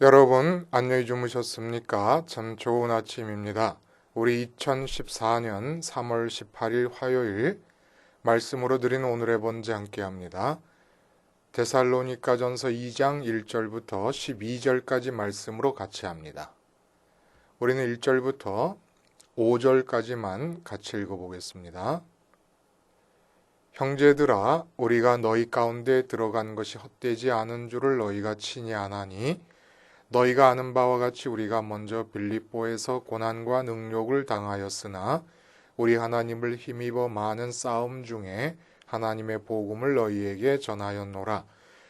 여러분, 안녕히 주무셨습니까? 참 좋은 아침입니다. 우리 2014년 3월 18일 화요일 말씀으로 드린 오늘의 번제 함께 합니다. 데살로니가전서 2장 1절부터 12절까지 말씀으로 같이 합니다. 우리는 1절부터 5절까지만 같이 읽어보겠습니다. 형제들아, 우리가 너희 가운데 들어간 것이 헛되지 않은 줄을 너희가 친히 아나니 너희가 아는 바와 같이 우리가 먼저 빌립보에서 고난과 능욕을 당하였으나 우리 하나님을 힘입어 많은 싸움 중에 하나님의 복음을 너희에게 전하였노라.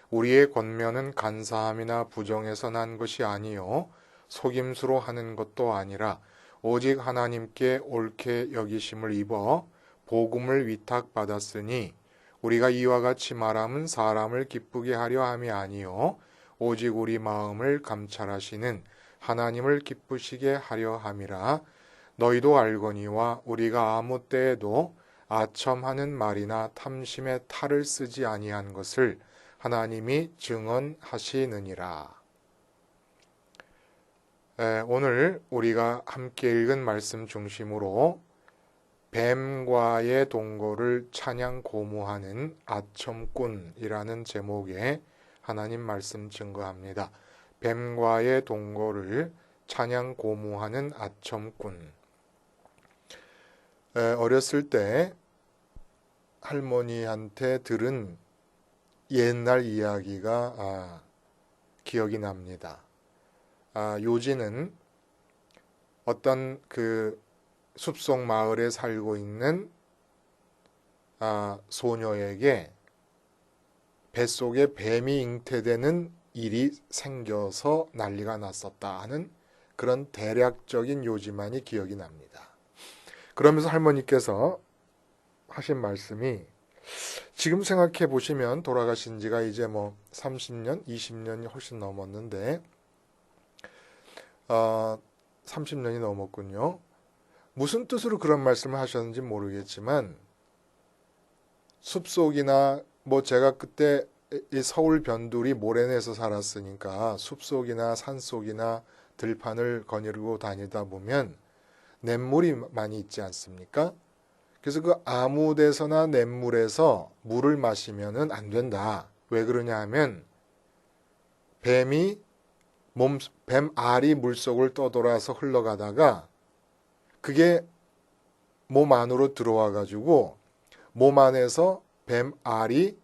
우리의 권면은 간사함이나 부정에서 난 것이 아니요 속임수로 하는 것도 아니라 오직 하나님께 옳게 여기심을 입어 복음을 위탁받았으니 우리가 이와 같이 말함은 사람을 기쁘게 하려 함이 아니요 오직 우리 마음을 감찰하시는 하나님을 기쁘시게 하려 함이라. 너희도 알거니와 우리가 아무 때에도 아첨하는 말이나 탐심의 탈을 쓰지 아니한 것을 하나님이 증언하시느니라. 오늘 우리가 함께 읽은 말씀 중심으로 뱀과의 동거를 찬양 고무하는 아첨꾼이라는 제목의 하나님 말씀 증거합니다. 뱀과의 동거를 찬양 고무하는 아첨꾼. 어렸을 때 할머니한테 들은 옛날 이야기가 기억이 납니다. 요지는 어떤 그 숲속 마을에 살고 있는 소녀에게 뱃속에 뱀이 잉태되는 일이 생겨서 난리가 났었다 하는 그런 대략적인 요지만이 기억이 납니다. 그러면서 할머니께서 하신 말씀이 지금 생각해 보시면 돌아가신 지가 이제 30년, 20년이 훨씬 넘었는데 30년이 넘었군요. 무슨 뜻으로 그런 말씀을 하셨는지 모르겠지만 숲속이나 제가 그때 이 서울 변두리 모래내에서 살았으니까 숲속이나 산속이나 들판을 거닐고 다니다 보면 냇물이 많이 있지 않습니까? 그래서 그 아무 데서나 냇물에서 물을 마시면은 안 된다. 왜 그러냐 하면 뱀 알이 물속을 떠돌아서 흘러가다가 그게 몸 안으로 들어와 가지고 몸 안에서 뱀 알이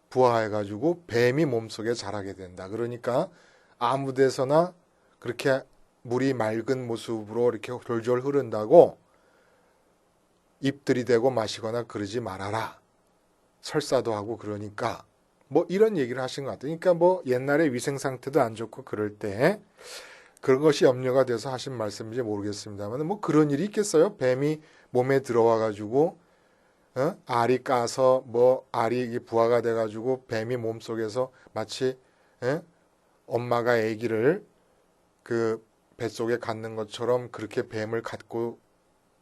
부화해가지고 뱀이 몸속에 자라게 된다. 그러니까 아무 데서나 그렇게 물이 맑은 모습으로 이렇게 졸졸 흐른다고 입들이 대고 마시거나 그러지 말아라. 설사도 하고 그러니까 이런 얘기를 하신 것 같아요. 그러니까 옛날에 위생 상태도 안 좋고 그럴 때 그런 것이 염려가 돼서 하신 말씀인지 모르겠습니다만 그런 일이 있겠어요? 뱀이 몸에 들어와가지고 알이 까서 알이 부화가 돼가지고 뱀이 몸속에서 마치 엄마가 아기를 그 뱃속에 갖는 것처럼 그렇게 뱀을 갖고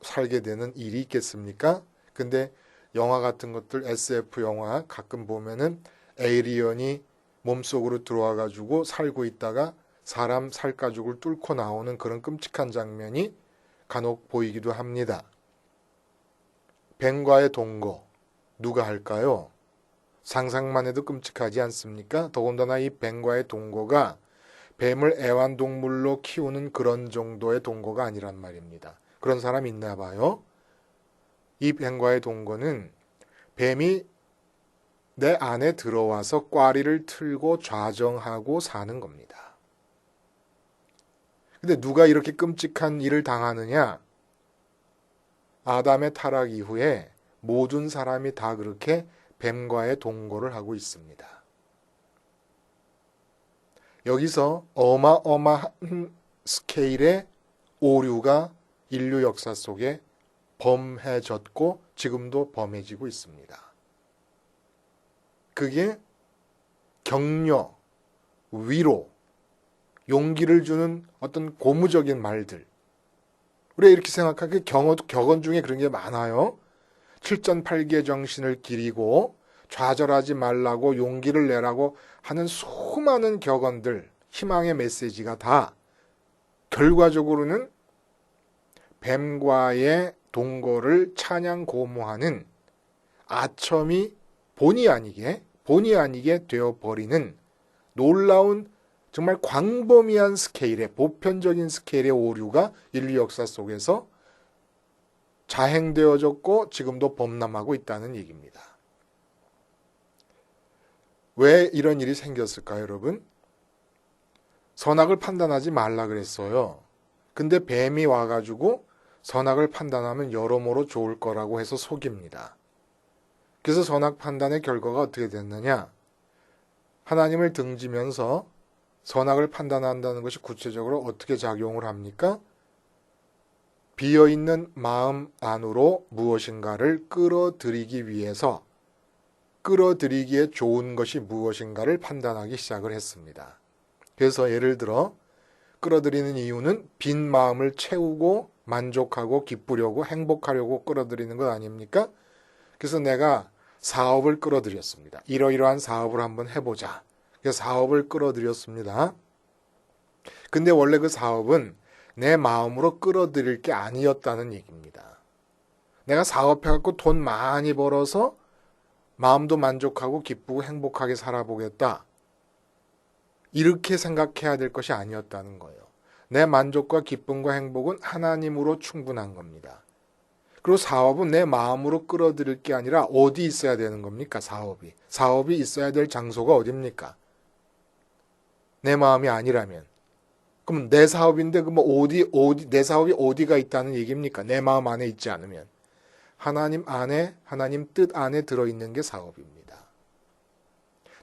살게 되는 일이 있겠습니까? 근데 영화 같은 것들 SF 영화 가끔 보면은 에이리언이 몸속으로 들어와가지고 살고 있다가 사람 살가죽을 뚫고 나오는 그런 끔찍한 장면이 간혹 보이기도 합니다. 뱀과의 동거 누가 할까요? 상상만 해도 끔찍하지 않습니까? 더군다나 이 뱀과의 동거가 뱀을 애완동물로 키우는 그런 정도의 동거가 아니란 말입니다. 그런 사람 있나 봐요. 이 뱀과의 동거는 뱀이 내 안에 들어와서 꽈리를 틀고 좌정하고 사는 겁니다. 근데 누가 이렇게 끔찍한 일을 당하느냐? 아담의 타락 이후에 모든 사람이 다 그렇게 뱀과의 동거를 하고 있습니다. 여기서 어마어마한 스케일의 오류가 인류 역사 속에 범해졌고 지금도 범해지고 있습니다. 그게 격려, 위로, 용기를 주는 어떤 고무적인 말들. 우리가 이렇게 생각하기에 격언 중에 그런 게 많아요. 칠전팔기의 정신을 기리고 좌절하지 말라고 용기를 내라고 하는 수많은 격언들, 희망의 메시지가 다 결과적으로는 뱀과의 동거를 찬양 고모하는 아첨이 본의 아니게 되어버리는 놀라운 정말 광범위한 스케일의 보편적인 스케일의 오류가 인류 역사 속에서 자행되어졌고 지금도 범람하고 있다는 얘기입니다. 왜 이런 일이 생겼을까요, 여러분? 선악을 판단하지 말라 그랬어요. 근데 뱀이 와가지고 선악을 판단하면 여러모로 좋을 거라고 해서 속입니다. 그래서 선악 판단의 결과가 어떻게 됐느냐? 하나님을 등지면서 선악을 판단한다는 것이 구체적으로 어떻게 작용을 합니까? 비어있는 마음 안으로 무엇인가를 끌어들이기 위해서 끌어들이기에 좋은 것이 무엇인가를 판단하기 시작을 했습니다. 그래서 예를 들어 끌어들이는 이유는 빈 마음을 채우고 만족하고 기쁘려고 행복하려고 끌어들이는 것 아닙니까? 그래서 내가 사업을 끌어들였습니다. 이러이러한 사업을 한번 해보자. 그래서 사업을 끌어들였습니다. 근데 원래 그 사업은 내 마음으로 끌어들일 게 아니었다는 얘기입니다. 내가 사업해갖고 돈 많이 벌어서 마음도 만족하고 기쁘고 행복하게 살아보겠다. 이렇게 생각해야 될 것이 아니었다는 거예요. 내 만족과 기쁨과 행복은 하나님으로 충분한 겁니다. 그리고 사업은 내 마음으로 끌어들일 게 아니라 어디 있어야 되는 겁니까? 사업이 있어야 될 장소가 어디입니까? 내 마음이 아니라면. 그럼 내 사업인데 내 사업이 어디가 있다는 얘기입니까? 내 마음 안에 있지 않으면. 하나님 뜻 안에 들어있는 게 사업입니다.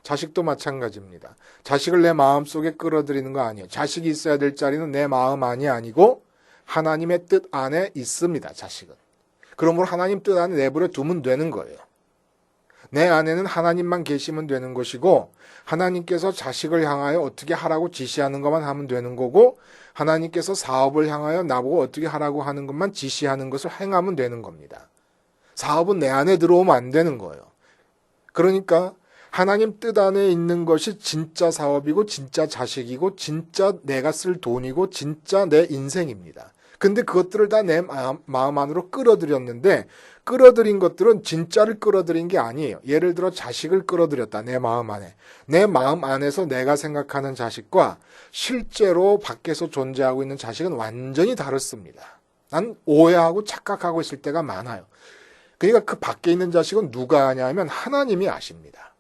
자식도 마찬가지입니다. 자식을 내 마음속에 끌어들이는 거 아니에요. 자식이 있어야 될 자리는 내 마음 안이 아니고 하나님의 뜻 안에 있습니다. 자식은. 그러므로 하나님 뜻 안에 내버려 두면 되는 거예요. 내 안에는 하나님만 계시면 되는 것이고 하나님께서 자식을 향하여 어떻게 하라고 지시하는 것만 하면 되는 거고 하나님께서 사업을 향하여 나보고 어떻게 하라고 하는 것만 지시하는 것을 행하면 되는 겁니다. 사업은 내 안에 들어오면 안 되는 거예요. 그러니까 하나님 뜻 안에 있는 것이 진짜 사업이고 진짜 자식이고 진짜 내가 쓸 돈이고 진짜 내 인생입니다. 근데 그것들을 다 내 마음 안으로 끌어들였는데 끌어들인 것들은 진짜를 끌어들인 게 아니에요. 예를 들어 자식을 끌어들였다. 내 마음 안에. 내 마음 안에서 내가 생각하는 자식과 실제로 밖에서 존재하고 있는 자식은 완전히 다릅니다. 난 오해하고 착각하고 있을 때가 많아요. 그러니까 그 밖에 있는 자식은 누가 아냐면 하나님이 아십니다.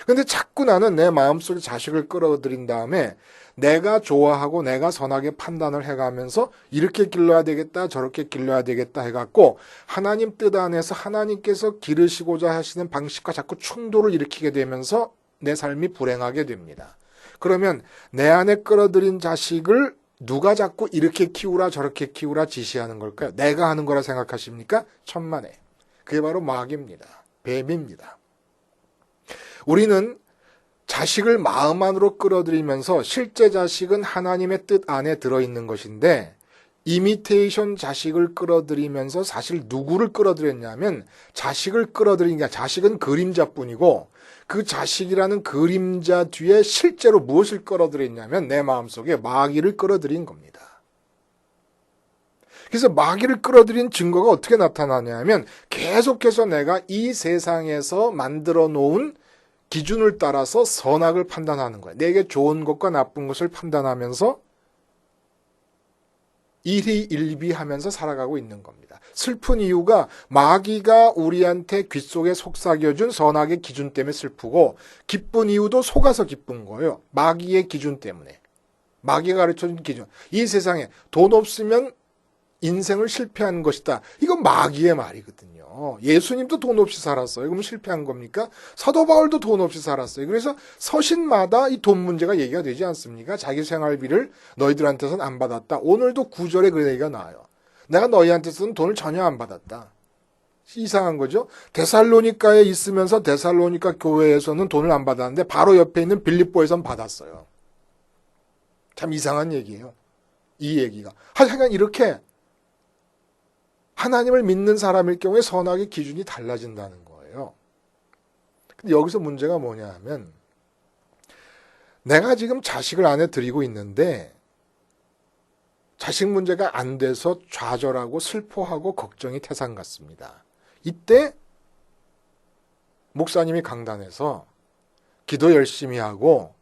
근데 자꾸 나는 내 마음속에 자식을 끌어들인 다음에 내가 좋아하고 내가 선하게 판단을 해가면서 이렇게 길러야 되겠다 저렇게 길러야 되겠다 해갖고 하나님 뜻 안에서 하나님께서 기르시고자 하시는 방식과 자꾸 충돌을 일으키게 되면서 내 삶이 불행하게 됩니다. 그러면 내 안에 끌어들인 자식을 누가 자꾸 이렇게 키우라 저렇게 키우라 지시하는 걸까요? 내가 하는 거라 생각하십니까? 천만에. 그게 바로 마귀입니다. 뱀입니다. 우리는 자식을 마음 안으로 끌어들이면서 실제 자식은 하나님의 뜻 안에 들어있는 것인데 이미테이션 자식을 끌어들이면서 사실 누구를 끌어들였냐면 자식을 끌어들인 게 아니라 자식은 그림자뿐이고 그 자식이라는 그림자 뒤에 실제로 무엇을 끌어들였냐면 내 마음속에 마귀를 끌어들인 겁니다. 그래서 마귀를 끌어들인 증거가 어떻게 나타나냐면 계속해서 내가 이 세상에서 만들어 놓은 기준을 따라서 선악을 판단하는 거야. 내게 좋은 것과 나쁜 것을 판단하면서 일희일비하면서 살아가고 있는 겁니다. 슬픈 이유가 마귀가 우리한테 귓속에 속삭여준 선악의 기준 때문에 슬프고 기쁜 이유도 속아서 기쁜 거예요. 마귀의 기준 때문에. 마귀가 가르쳐준 기준. 이 세상에 돈 없으면 인생을 실패한 것이다. 이건 마귀의 말이거든요. 예수님도 돈 없이 살았어요. 그럼 실패한 겁니까? 사도 바울도 돈 없이 살았어요. 그래서 서신마다 이 돈 문제가 얘기가 되지 않습니까? 자기 생활비를 너희들한테서는 안 받았다. 오늘도 9절에 그 얘기가 나와요. 내가 너희한테서는 돈을 전혀 안 받았다. 이상한 거죠. 데살로니가에 있으면서 데살로니가 교회에서는 돈을 안 받았는데 바로 옆에 있는 빌립보에서는 받았어요. 참 이상한 얘기예요. 이 얘기가. 하여간 이렇게 하나님을 믿는 사람일 경우에 선악의 기준이 달라진다는 거예요. 근데 여기서 문제가 뭐냐 하면 내가 지금 자식을 아내 드리고 있는데 자식 문제가 안 돼서 좌절하고 슬퍼하고 걱정이 태산 같습니다. 이때 목사님이 강단에서 기도 열심히 하고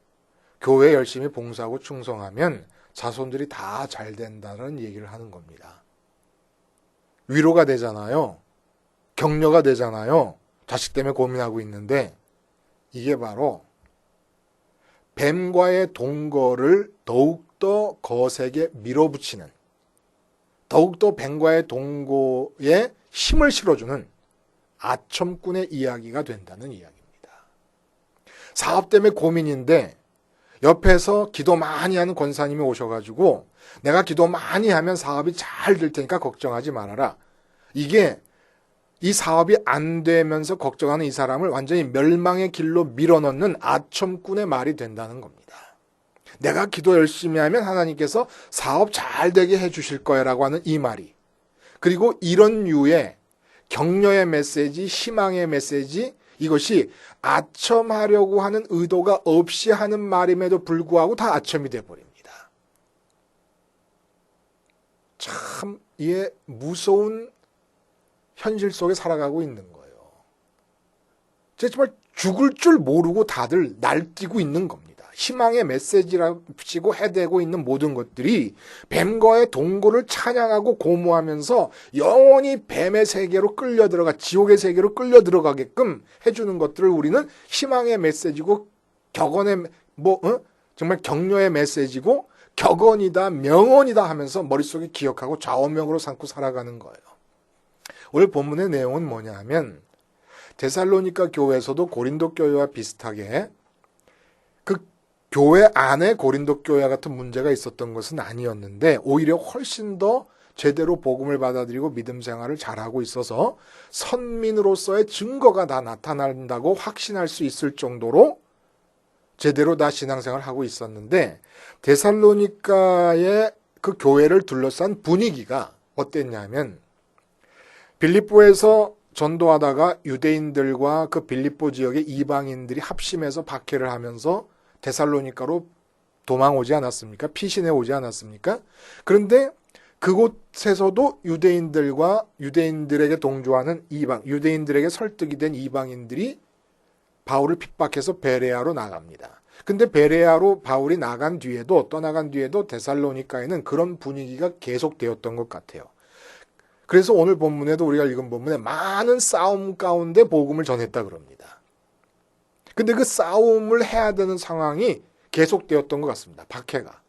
교회 열심히 봉사하고 충성하면 자손들이 다 잘 된다는 얘기를 하는 겁니다. 위로가 되잖아요. 격려가 되잖아요. 자식 때문에 고민하고 있는데 이게 바로 뱀과의 동거를 더욱더 거세게 밀어붙이는, 더욱더 뱀과의 동거에 힘을 실어주는 아첨꾼의 이야기가 된다는 이야기입니다. 사업 때문에 고민인데 옆에서 기도 많이 하는 권사님이 오셔가지고 내가 기도 많이 하면 사업이 잘 될 테니까 걱정하지 말아라. 이게 이 사업이 안 되면서 걱정하는 이 사람을 완전히 멸망의 길로 밀어넣는 아첨꾼의 말이 된다는 겁니다. 내가 기도 열심히 하면 하나님께서 사업 잘 되게 해주실 거야 라고 하는 이 말이, 그리고 이런 류의 격려의 메시지, 희망의 메시지, 이것이 아첨하려고 하는 의도가 없이 하는 말임에도 불구하고 다 아첨이 돼버립니다. 참 이게 무서운 현실 속에 살아가고 있는 거예요. 정말 죽을 줄 모르고 다들 날뛰고 있는 겁니다. 희망의 메시지라고 해대고 있는 모든 것들이 뱀과의 동거를 찬양하고 고무하면서 영원히 뱀의 세계로 끌려 들어가, 지옥의 세계로 끌려 들어가게끔 해주는 것들을 우리는 희망의 메시지고 격언의 정말 격려의 메시지고 격언이다, 명언이다 하면서 머릿속에 기억하고 좌우명으로 삼고 살아가는 거예요. 오늘 본문의 내용은 뭐냐 하면 데살로니가 교회에서도 고린도 교회와 비슷하게 그 교회 안에 고린도 교회와 같은 문제가 있었던 것은 아니었는데 오히려 훨씬 더 제대로 복음을 받아들이고 믿음 생활을 잘하고 있어서 선민으로서의 증거가 다 나타난다고 확신할 수 있을 정도로 제대로 다 신앙생활을 하고 있었는데 데살로니가의 그 교회를 둘러싼 분위기가 어땠냐면 빌립보에서 전도하다가 유대인들과 그 빌립보 지역의 이방인들이 합심해서 박해를 하면서 데살로니가로 도망오지 않았습니까? 피신해 오지 않았습니까? 그런데 그곳에서도 유대인들과 유대인들에게 동조하는 유대인들에게 설득이 된 이방인들이 바울을 핍박해서 베레아로 나갑니다. 근데 베레아로 바울이 떠나간 뒤에도 데살로니가에는 그런 분위기가 계속되었던 것 같아요. 그래서 오늘 본문에도 우리가 읽은 본문에 많은 싸움 가운데 복음을 전했다 그럽니다. 근데 그 싸움을 해야 되는 상황이 계속되었던 것 같습니다. 박해가.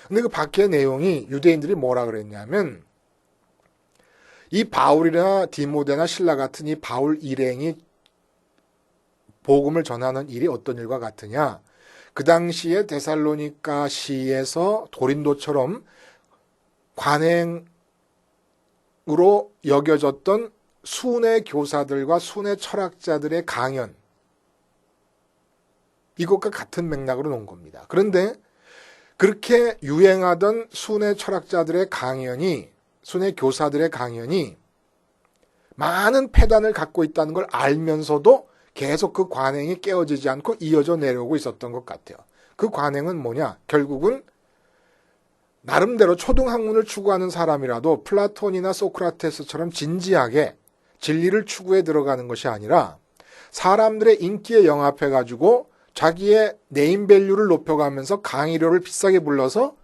근데 그 박해 내용이 유대인들이 뭐라 그랬냐면 이 바울이나 디모데나 실라 같은 이 바울 일행이 복음을 전하는 일이 어떤 일과 같으냐. 그 당시에 데살로니가 시에서 고린도처럼 관행으로 여겨졌던 순회 교사들과 순회 철학자들의 강연, 이것과 같은 맥락으로 놓은 겁니다. 그런데 그렇게 유행하던 순회 철학자들의 강연이, 순회 교사들의 강연이 많은 폐단을 갖고 있다는 걸 알면서도 계속 그 관행이 깨어지지 않고 이어져 내려오고 있었던 것 같아요. 그 관행은 뭐냐? 결국은 나름대로 초등학문을 추구하는 사람이라도 플라톤이나 소크라테스처럼 진지하게 진리를 추구해 들어가는 것이 아니라 사람들의 인기에 영합해가지고 자기의 네임밸류를 높여가면서 강의료를 비싸게 불러서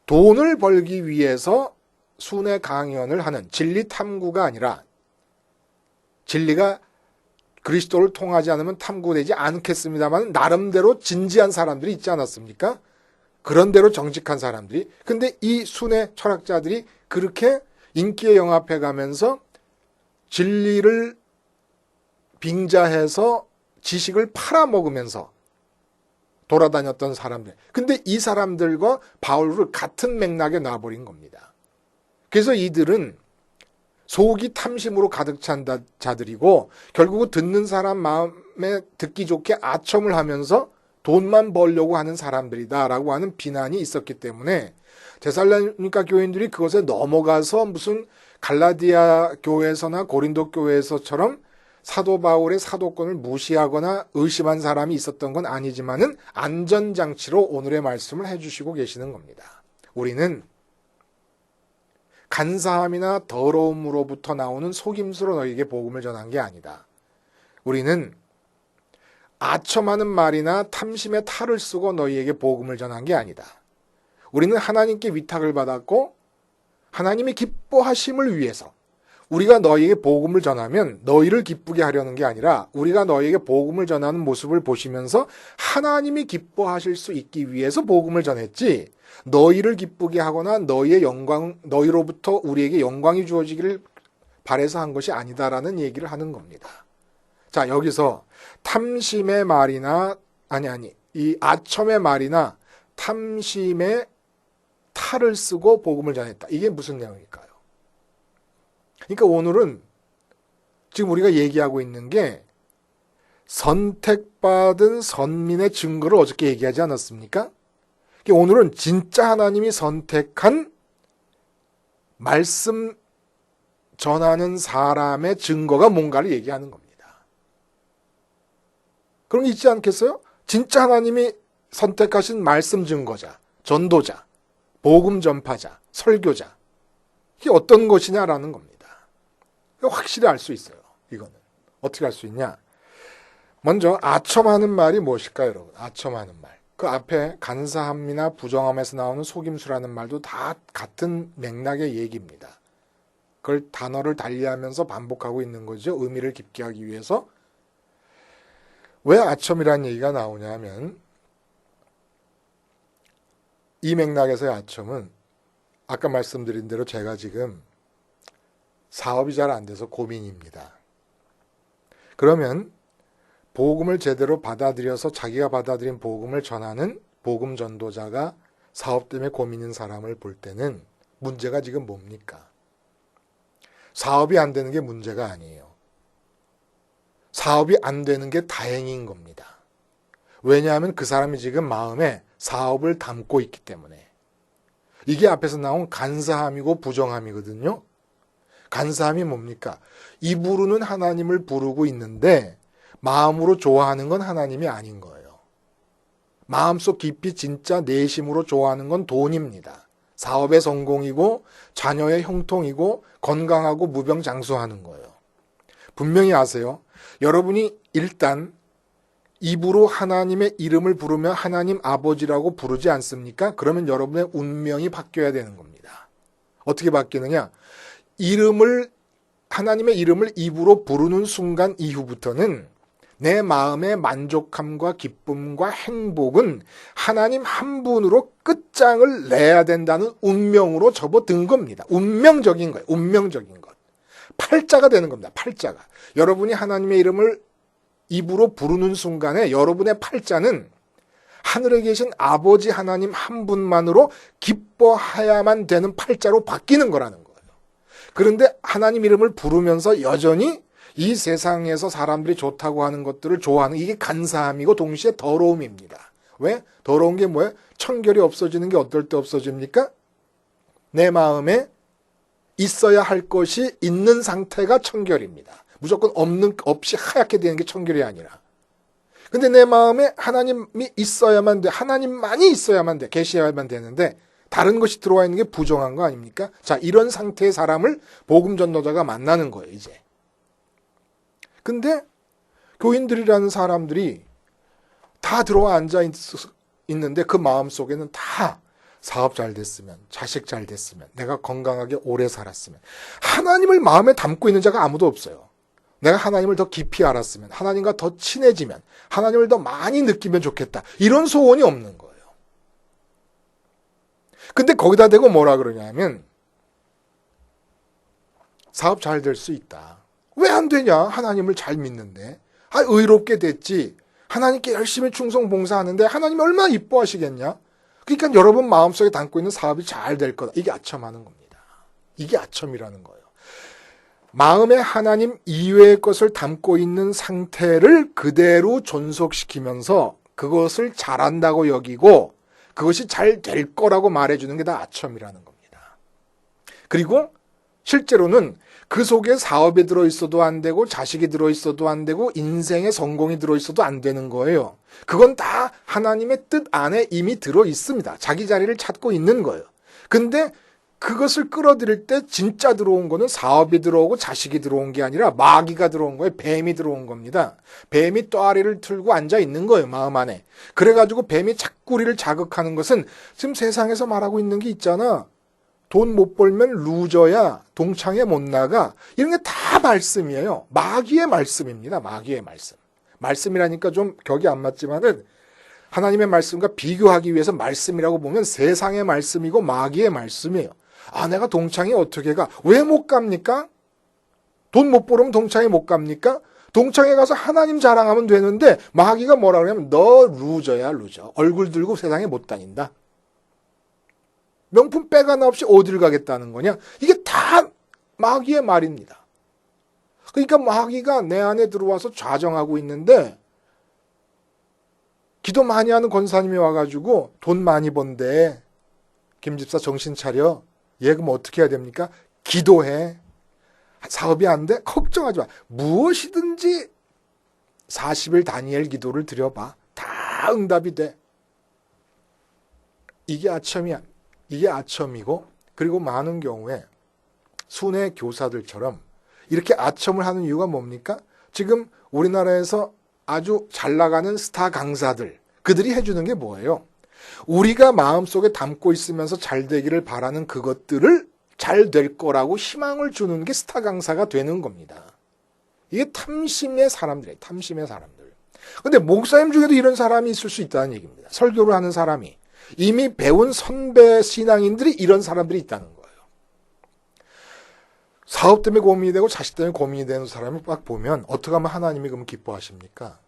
돈을 벌기 위해서 순회 강연을 하는 진리 탐구가 아니라, 진리가 그리스도를 통하지 않으면 탐구되지 않겠습니다만 나름대로 진지한 사람들이 있지 않았습니까? 그런 대로 정직한 사람들이. 근데 이 순회 철학자들이 그렇게 인기에 영합해가면서 진리를 빙자해서 지식을 팔아먹으면서 돌아다녔던 사람들. 근데 이 사람들과 바울을 같은 맥락에 놔버린 겁니다. 그래서 이들은 속이 탐심으로 가득 찬 자들이고 결국은 듣는 사람 마음에 듣기 좋게 아첨을 하면서 돈만 벌려고 하는 사람들이다라고 하는 비난이 있었기 때문에 데살로니가 교인들이 그것에 넘어가서 무슨 갈라디아 교회에서나 고린도 교회에서처럼 사도 바울의 사도권을 무시하거나 의심한 사람이 있었던 건 아니지만은 안전장치로 오늘의 말씀을 해주시고 계시는 겁니다. 우리는 간사함이나 더러움으로부터 나오는 속임수로 너희에게 복음을 전한 게 아니다. 우리는 아첨하는 말이나 탐심의 탈을 쓰고 너희에게 복음을 전한 게 아니다. 우리는 하나님께 위탁을 받았고 하나님이 기뻐하심을 위해서 우리가 너희에게 복음을 전하면 너희를 기쁘게 하려는 게 아니라 우리가 너희에게 복음을 전하는 모습을 보시면서 하나님이 기뻐하실 수 있기 위해서 복음을 전했지 너희를 기쁘게 하거나 너희의 영광, 너희로부터 우리에게 영광이 주어지기를 바라서 한 것이 아니다라는 얘기를 하는 겁니다. 자, 여기서 탐심의 말이나 이 아첨의 말이나 탐심의 탈을 쓰고 복음을 전했다. 이게 무슨 내용일까요? 그러니까 오늘은 지금 우리가 얘기하고 있는 게 선택받은 선민의 증거를 어저께 얘기하지 않았습니까? 오늘은 진짜 하나님이 선택한 말씀 전하는 사람의 증거가 뭔가를 얘기하는 겁니다. 그런 게 있지 않겠어요? 진짜 하나님이 선택하신 말씀 증거자, 전도자, 복음 전파자, 설교자 이게 어떤 것이냐라는 겁니다. 확실히 알 수 있어요. 이거는 어떻게 알 수 있냐? 먼저 아첨하는 말이 무엇일까요, 여러분? 아첨하는 말. 그 앞에 간사함이나 부정함에서 나오는 속임수라는 말도 다 같은 맥락의 얘기입니다. 그걸 단어를 달리하면서 반복하고 있는 거죠. 의미를 깊게 하기 위해서. 왜 아첨이라는 얘기가 나오냐면 이 맥락에서의 아첨은 아까 말씀드린 대로 제가 지금 사업이 잘 안 돼서 고민입니다. 그러면 복음을 제대로 받아들여서 자기가 받아들인 복음을 전하는 복음 전도자가 사업 때문에 고민인 사람을 볼 때는 문제가 지금 뭡니까? 사업이 안 되는 게 문제가 아니에요. 사업이 안 되는 게 다행인 겁니다. 왜냐하면 그 사람이 지금 마음에 사업을 담고 있기 때문에. 이게 앞에서 나온 간사함이고 부정함이거든요. 간사함이 뭡니까? 입으로는 하나님을 부르고 있는데 마음으로 좋아하는 건 하나님이 아닌 거예요. 마음속 깊이 진짜 내심으로 좋아하는 건 돈입니다. 사업의 성공이고 자녀의 형통이고 건강하고 무병장수하는 거예요. 분명히 아세요. 여러분이 일단 입으로 하나님의 이름을 부르며 하나님 아버지라고 부르지 않습니까? 그러면 여러분의 운명이 바뀌어야 되는 겁니다. 어떻게 바뀌느냐? 하나님의 이름을 입으로 부르는 순간 이후부터는 내 마음의 만족함과 기쁨과 행복은 하나님 한 분으로 끝장을 내야 된다는 운명으로 접어든 겁니다. 운명적인 거예요. 운명적인 것. 팔자가 되는 겁니다. 팔자가. 여러분이 하나님의 이름을 입으로 부르는 순간에 여러분의 팔자는 하늘에 계신 아버지 하나님 한 분만으로 기뻐해야만 되는 팔자로 바뀌는 거라는 거예요. 그런데 하나님 이름을 부르면서 여전히 이 세상에서 사람들이 좋다고 하는 것들을 좋아하는 이게 간사함이고 동시에 더러움입니다. 왜? 더러운 게 뭐예요? 청결이 없어지는 게 어떨 때 없어집니까? 내 마음에 있어야 할 것이 있는 상태가 청결입니다. 무조건 없이 하얗게 되는 게 청결이 아니라. 근데 내 마음에 하나님이 있어야만 돼. 하나님만이 있어야만 돼. 계셔야만 되는데 다른 것이 들어와 있는 게 부정한 거 아닙니까? 자, 이런 상태의 사람을 복음 전도자가 만나는 거예요, 이제. 근데 교인들이라는 사람들이 다 들어와 앉아 있는데 그 마음 속에는 다 사업 잘 됐으면, 자식 잘 됐으면, 내가 건강하게 오래 살았으면 하나님을 마음에 담고 있는 자가 아무도 없어요. 내가 하나님을 더 깊이 알았으면, 하나님과 더 친해지면, 하나님을 더 많이 느끼면 좋겠다. 이런 소원이 없는 거예요. 근데 거기다 대고 뭐라 그러냐면 사업 잘 될 수 있다. 왜 안 되냐? 하나님을 잘 믿는데. 의롭게 됐지. 하나님께 열심히 충성 봉사하는데 하나님이 얼마나 이뻐하시겠냐? 그러니까 여러분 마음속에 담고 있는 사업이 잘 될 거다. 이게 아첨하는 겁니다. 이게 아첨이라는 거예요. 마음에 하나님 이외의 것을 담고 있는 상태를 그대로 존속시키면서 그것을 잘한다고 여기고 그것이 잘 될 거라고 말해주는 게 다 아첨이라는 겁니다. 그리고 실제로는 그 속에 사업이 들어있어도 안 되고 자식이 들어있어도 안 되고 인생의 성공이 들어있어도 안 되는 거예요. 그건 다 하나님의 뜻 안에 이미 들어있습니다. 자기 자리를 찾고 있는 거예요. 근데 그것을 끌어들일 때 진짜 들어온 거는 사업이 들어오고 자식이 들어온 게 아니라 마귀가 들어온 거예요. 뱀이 들어온 겁니다. 뱀이 또아리를 틀고 앉아 있는 거예요. 마음 안에. 그래가지고 뱀이 자꾸 우리를 자극하는 것은 지금 세상에서 말하고 있는 게 있잖아. 돈 못 벌면 루저야. 동창회 못 나가. 이런 게 다 말씀이에요. 마귀의 말씀입니다. 마귀의 말씀. 말씀이라니까 좀 격이 안 맞지만은 하나님의 말씀과 비교하기 위해서 말씀이라고 보면 세상의 말씀이고 마귀의 말씀이에요. 아, 내가 동창회 어떻게 가? 왜 못 갑니까? 돈 못 벌으면 동창회 못 갑니까? 동창회 가서 하나님 자랑하면 되는데 마귀가 뭐라 그러냐면 너 루저야, 루저. 얼굴 들고 세상에 못 다닌다. 명품 빼가나 없이 어딜 가겠다는 거냐? 이게 다 마귀의 말입니다. 그러니까 마귀가 내 안에 들어와서 좌정하고 있는데 기도 많이 하는 권사님이 와가지고 돈 많이 번대. 김 집사 정신 차려. 얘 그럼 어떻게 해야 됩니까? 기도해. 사업이 안 돼? 걱정하지 마. 무엇이든지 40일 다니엘 기도를 드려봐. 다 응답이 돼. 이게 아첨이야. 이게 아첨이고, 그리고 많은 경우에 순회 교사들처럼 이렇게 아첨을 하는 이유가 뭡니까? 지금 우리나라에서 아주 잘 나가는 스타 강사들, 그들이 해주는 게 뭐예요? 우리가 마음속에 담고 있으면서 잘 되기를 바라는 그것들을 잘 될 거라고 희망을 주는 게 스타 강사가 되는 겁니다. 이게 탐심의 사람들이에요. 탐심의 사람들. 근데 목사님 중에도 이런 사람이 있을 수 있다는 얘기입니다. 설교를 하는 사람이. 이미 배운 선배 신앙인들이 이런 사람들이 있다는 거예요. 사업 때문에 고민이 되고 자식 때문에 고민이 되는 사람을 딱 보면 어떻게 하면 하나님이 그럼 기뻐하십니까?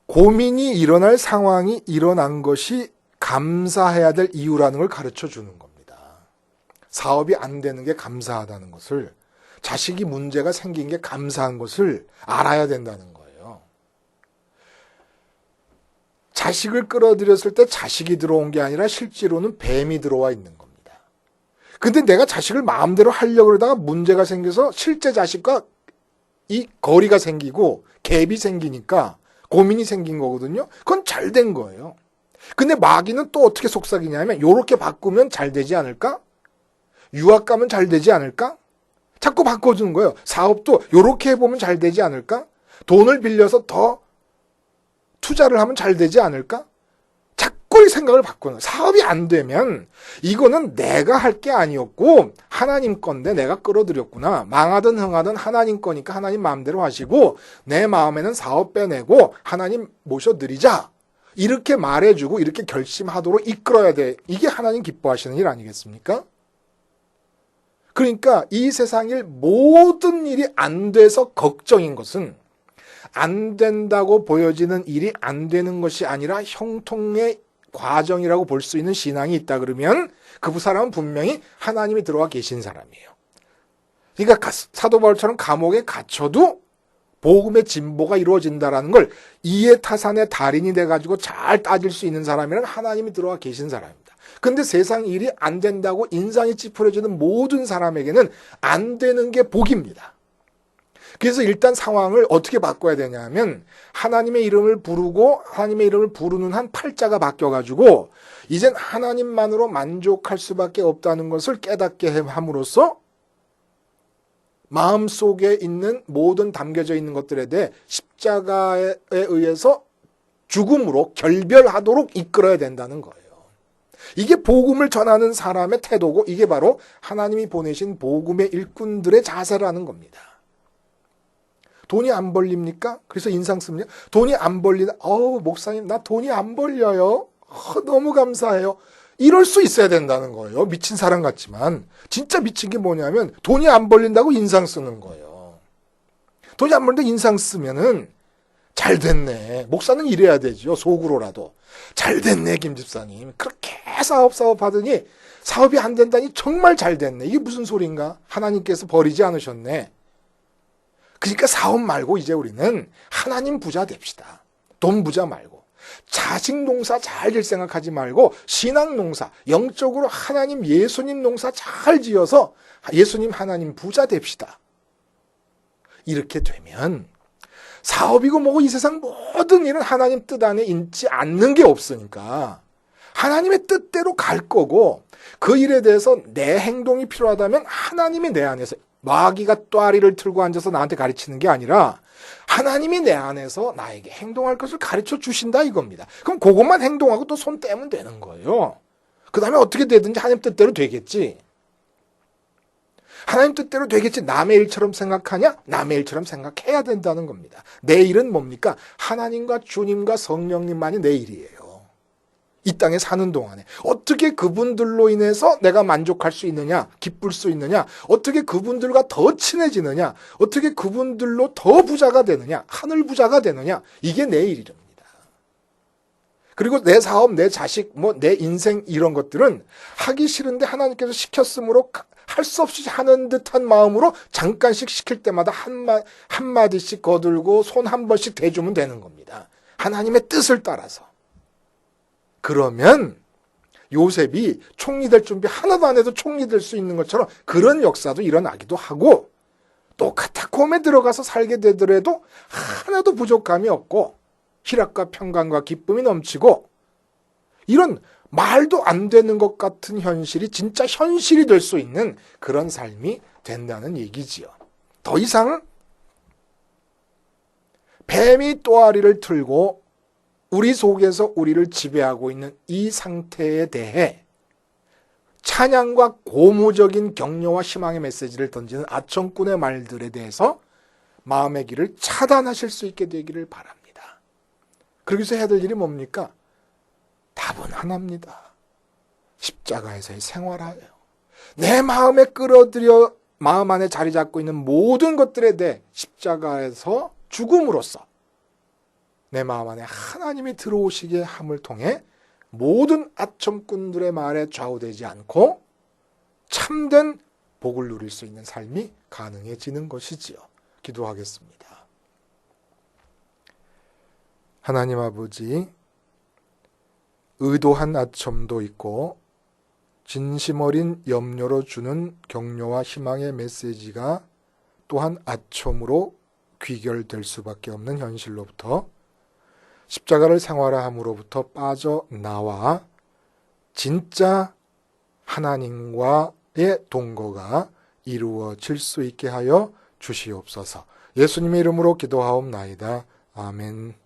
고민이 일어날 상황이 일어난 것이 감사해야 될 이유라는 걸 가르쳐 주는 겁니다. 사업이 안 되는 게 감사하다는 것을, 자식이 문제가 생긴 게 감사한 것을 알아야 된다는 거예요. 자식을 끌어들였을 때 자식이 들어온 게 아니라 실제로는 뱀이 들어와 있는 겁니다. 근데 내가 자식을 마음대로 하려고 그러다가 문제가 생겨서 실제 자식과 이 거리가 생기고 갭이 생기니까 고민이 생긴 거거든요. 그건 잘 된 거예요. 근데 마귀는 또 어떻게 속삭이냐면 요렇게 바꾸면 잘 되지 않을까? 유학 가면 잘 되지 않을까? 자꾸 바꿔주는 거예요. 사업도 요렇게 해보면 잘 되지 않을까? 돈을 빌려서 더 투자를 하면 잘 되지 않을까? 자꾸 이 생각을 바꾸는 거예요. 사업이 안 되면 이거는 내가 할 게 아니었고 하나님 건데 내가 끌어들였구나. 망하든 흥하든 하나님 거니까 하나님 마음대로 하시고 내 마음에는 사업 빼내고 하나님 모셔드리자. 이렇게 말해주고 이렇게 결심하도록 이끌어야 돼. 이게 하나님 기뻐하시는 일 아니겠습니까? 그러니까 이 세상일 모든 일이 안 돼서 걱정인 것은 안 된다고 보여지는 일이 안 되는 것이 아니라 형통의 과정이라고 볼 수 있는 신앙이 있다 그러면 그 사람은 분명히 하나님이 들어와 계신 사람이에요. 그러니까 사도 바울처럼 감옥에 갇혀도 복음의 진보가 이루어진다라는 걸 이해타산의 달인이 돼가지고 잘 따질 수 있는 사람이란 하나님이 들어와 계신 사람입니다. 근데 세상 일이 안 된다고 인상이 찌푸려지는 모든 사람에게는 안 되는 게 복입니다. 그래서 일단 상황을 어떻게 바꿔야 되냐면 하나님의 이름을 부르고 하나님의 이름을 부르는 한 팔자가 바뀌어가지고 이젠 하나님만으로 만족할 수밖에 없다는 것을 깨닫게 함으로써 마음속에 있는 모든 담겨져 있는 것들에 대해 십자가에 의해서 죽음으로 결별하도록 이끌어야 된다는 거예요. 이게 복음을 전하는 사람의 태도고 이게 바로 하나님이 보내신 복음의 일꾼들의 자세라는 겁니다. 돈이 안 벌립니까? 그래서 인상 씁니까? 돈이 안 벌리다. 목사님 나 돈이 안 벌려요. 너무 감사해요. 이럴 수 있어야 된다는 거예요. 미친 사람 같지만 진짜 미친 게 뭐냐면 돈이 안 벌린다고 인상 쓰는 거예요. 돈이 안 벌린다고 인상 쓰면은 잘 됐네. 목사는 이래야 되죠. 속으로라도. 잘 됐네 김 집사님. 그렇게 사업 하더니 사업이 안 된다니 정말 잘 됐네. 이게 무슨 소린가? 하나님께서 버리지 않으셨네. 그러니까 사업 말고 이제 우리는 하나님 부자 됩시다. 돈 부자 말고. 자식 농사 잘 질 생각하지 말고 신앙 농사, 영적으로 하나님 예수님 농사 잘 지어서 예수님 하나님 부자 됩시다. 이렇게 되면 사업이고 뭐고 이 세상 모든 일은 하나님 뜻 안에 있지 않는 게 없으니까 하나님의 뜻대로 갈 거고, 그 일에 대해서 내 행동이 필요하다면 하나님이 내 안에서, 마귀가 또아리를 틀고 앉아서 나한테 가르치는 게 아니라 하나님이 내 안에서 나에게 행동할 것을 가르쳐 주신다 이겁니다. 그럼 그것만 행동하고 또 손 떼면 되는 거예요. 그 다음에 어떻게 되든지 하나님 뜻대로 되겠지. 하나님 뜻대로 되겠지. 남의 일처럼 생각하냐? 남의 일처럼 생각해야 된다는 겁니다. 내 일은 뭡니까? 하나님과 주님과 성령님만이 내 일이에요. 이 땅에 사는 동안에 어떻게 그분들로 인해서 내가 만족할 수 있느냐, 기쁠 수 있느냐, 어떻게 그분들과 더 친해지느냐, 어떻게 그분들로 더 부자가 되느냐, 하늘 부자가 되느냐, 이게 내 일입니다. 그리고 내 사업, 내 자식, 내 인생 이런 것들은 하기 싫은데 하나님께서 시켰으므로 할 수 없이 하는 듯한 마음으로 잠깐씩 시킬 때마다 한마디씩 거들고 손 한 번씩 대주면 되는 겁니다. 하나님의 뜻을 따라서. 그러면 요셉이 총리 될 준비 하나도 안 해도 총리 될 수 있는 것처럼 그런 역사도 일어나기도 하고, 또 카타콤에 들어가서 살게 되더라도 하나도 부족함이 없고 희락과 평강과 기쁨이 넘치고, 이런 말도 안 되는 것 같은 현실이 진짜 현실이 될 수 있는 그런 삶이 된다는 얘기지요. 더 이상 뱀이 또아리를 틀고 우리 속에서 우리를 지배하고 있는 이 상태에 대해 찬양과 고무적인 격려와 희망의 메시지를 던지는 아첨꾼의 말들에 대해서 마음의 길을 차단하실 수 있게 되기를 바랍니다. 그러기서 해야 될 일이 뭡니까? 답은 하나입니다. 십자가에서의 생활하예요. 내 마음에 끌어들여 마음 안에 자리 잡고 있는 모든 것들에 대해 십자가에서 죽음으로써 내 마음 안에 하나님이 들어오시게 함을 통해 모든 아첨꾼들의 말에 좌우되지 않고 참된 복을 누릴 수 있는 삶이 가능해지는 것이지요. 기도하겠습니다. 하나님 아버지, 의도한 아첨도 있고 진심 어린 염려로 주는 격려와 희망의 메시지가 또한 아첨으로 귀결될 수밖에 없는 현실로부터, 십자가를 생활함으로부터 빠져나와 진짜 하나님과의 동거가 이루어질 수 있게 하여 주시옵소서. 예수님의 이름으로 기도하옵나이다. 아멘.